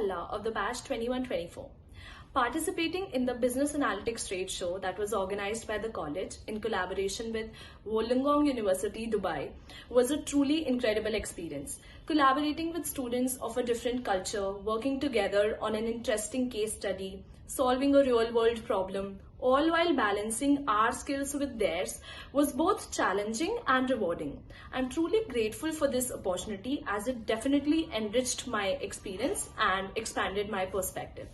Mahalla of the batch 21-24. Participating in the Business Analytics Trade Show that was organized by the college in collaboration with Wollongong University, Dubai, was a truly incredible experience. Collaborating with students of a different culture, working together on an interesting case study, solving a real-world problem, all while balancing our skills with theirs, was both challenging and rewarding. I'm truly grateful for this opportunity as it definitely enriched my experience and expanded my perspective.